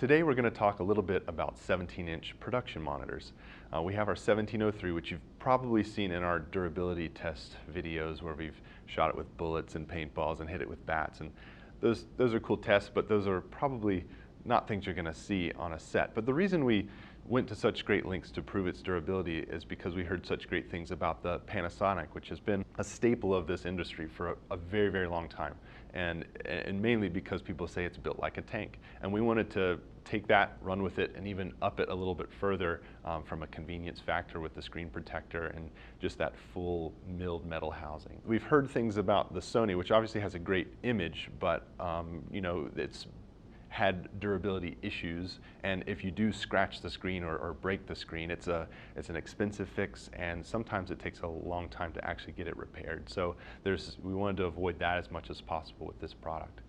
Today we're going to talk a little bit about 17-inch production monitors. We have our 1703, which you've probably seen in our durability test videos where we've shot it with bullets and paintballs and hit it with bats. And those are cool tests, but those are probably not things you're going to see on a set. But the reason we went to such great lengths to prove its durability is because we heard such great things about the Panasonic, which has been a staple of this industry for a very, very long time. And mainly because people say it's built like a tank. And we wanted to take that, run with it, and even up it a little bit further from a convenience factor with the screen protector and just that full milled metal housing. We've heard things about the Sony, which obviously has a great image, but you know, it's had durability issues, and if you do scratch the screen or break the screen, it's an expensive fix, and sometimes it takes a long time to actually get it repaired. So we wanted to avoid that as much as possible with this product.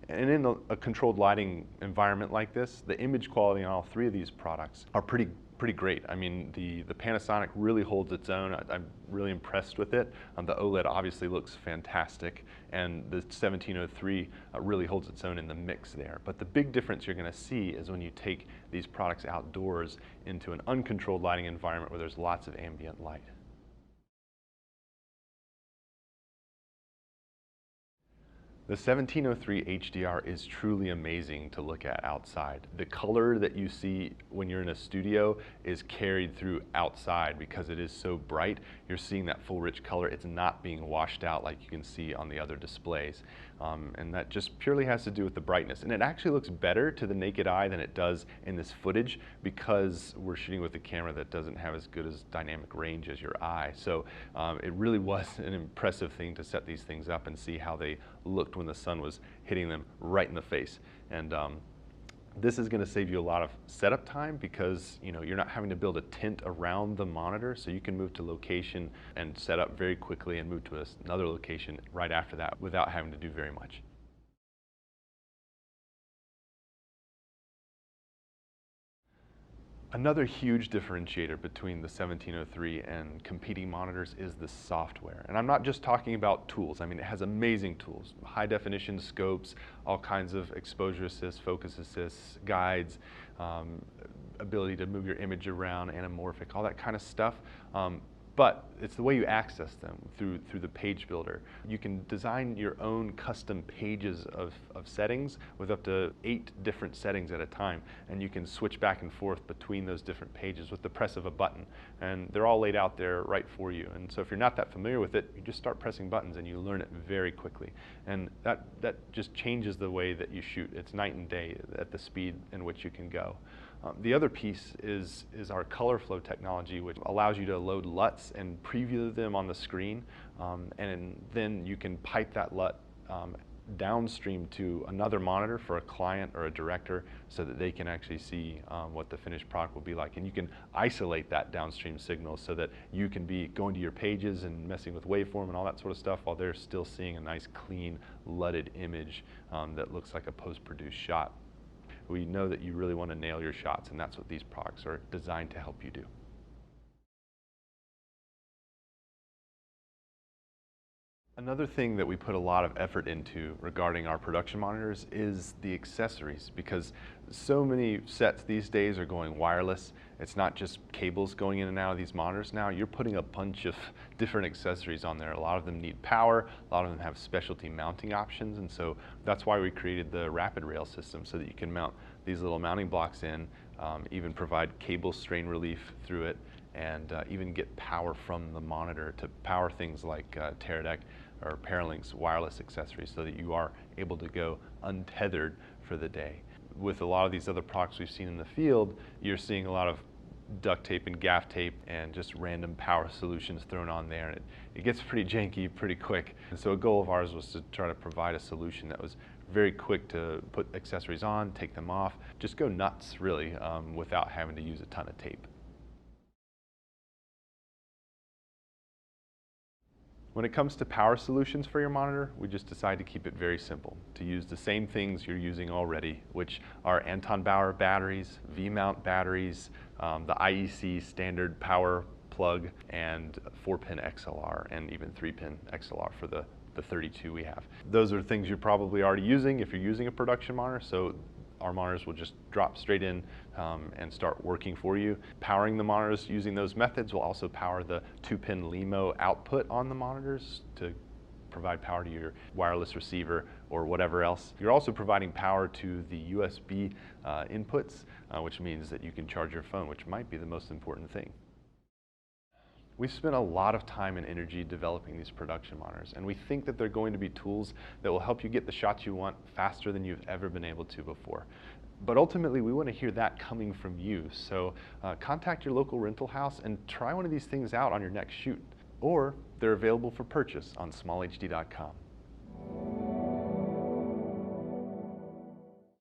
And in a controlled lighting environment like this, the image quality on all three of these products are pretty great. I mean, the Panasonic really holds its own. I'm really impressed with it. The OLED obviously looks fantastic, and the 1703 really holds its own in the mix there. But the big difference you're going to see is when you take these products outdoors into an uncontrolled lighting environment where there's lots of ambient light. The 1703 HDR is truly amazing to look at outside. The color that you see when you're in a studio is carried through outside because it is so bright. You're seeing that full rich color. It's not being washed out like you can see on the other displays. And that just purely has to do with the brightness. And it actually looks better to the naked eye than it does in this footage because we're shooting with a camera that doesn't have as good as dynamic range as your eye. So it really was an impressive thing to set these things up and see how they looked when the sun was hitting them right in the face. And this is going to save you a lot of setup time because you're not having to build a tent around the monitor, so you can move to location and set up very quickly and move to another location right after that without having to do very much. Another huge differentiator between the 1703 and competing monitors is the software. And I'm not just talking about tools. I mean, it has amazing tools, high definition scopes, all kinds of exposure assist, focus assist, guides, ability to move your image around, anamorphic, all that kind of stuff. But it's the way you access them through the page builder. You can design your own custom pages of settings with up to 8 different settings at a time, and you can switch back and forth between those different pages with the press of a button, and they're all laid out there right for you. And so if you're not that familiar with it, you just start pressing buttons and you learn it very quickly, and that just changes the way that you shoot. It's night and day at the speed in which you can go. The other piece is our color flow technology, which allows you to load LUTs and preview them on the screen, and then you can pipe that LUT downstream to another monitor for a client or a director so that they can actually see what the finished product will be like. And you can isolate that downstream signal so that you can be going to your pages and messing with waveform and all that sort of stuff while they're still seeing a nice clean LUTed image that looks like a post-produced shot. We know that you really want to nail your shots, and that's what these products are designed to help you do. Another thing that we put a lot of effort into regarding our production monitors is the accessories, because so many sets these days are going wireless. It's not just cables going in and out of these monitors now. You're putting a bunch of different accessories on there. A lot of them need power, a lot of them have specialty mounting options, and so that's why we created the rapid rail system so that you can mount these little mounting blocks in, even provide cable strain relief through it, and even get power from the monitor to power things like Teradek or Paralink's wireless accessories so that you are able to go untethered for the day. With a lot of these other products we've seen in the field, you're seeing a lot of duct tape and gaff tape and just random power solutions thrown on there, and it gets pretty janky pretty quick. And so a goal of ours was to try to provide a solution that was very quick to put accessories on, take them off, just go nuts really without having to use a ton of tape. When it comes to power solutions for your monitor, we just decided to keep it very simple, to use the same things you're using already, which are Anton Bauer batteries, V-mount batteries, the IEC standard power plug, and 4-pin XLR, and even 3-pin XLR for the 32 we have. Those are things you're probably already using if you're using a production monitor, so our monitors will just drop straight in and start working for you. Powering the monitors using those methods will also power the 2-pin LEMO output on the monitors to provide power to your wireless receiver or whatever else. You're also providing power to the USB inputs, which means that you can charge your phone, which might be the most important thing. We've spent a lot of time and energy developing these production monitors, and we think that they're going to be tools that will help you get the shots you want faster than you've ever been able to before. But ultimately, we want to hear that coming from you. So contact your local rental house and try one of these things out on your next shoot. Or they're available for purchase on SmallHD.com.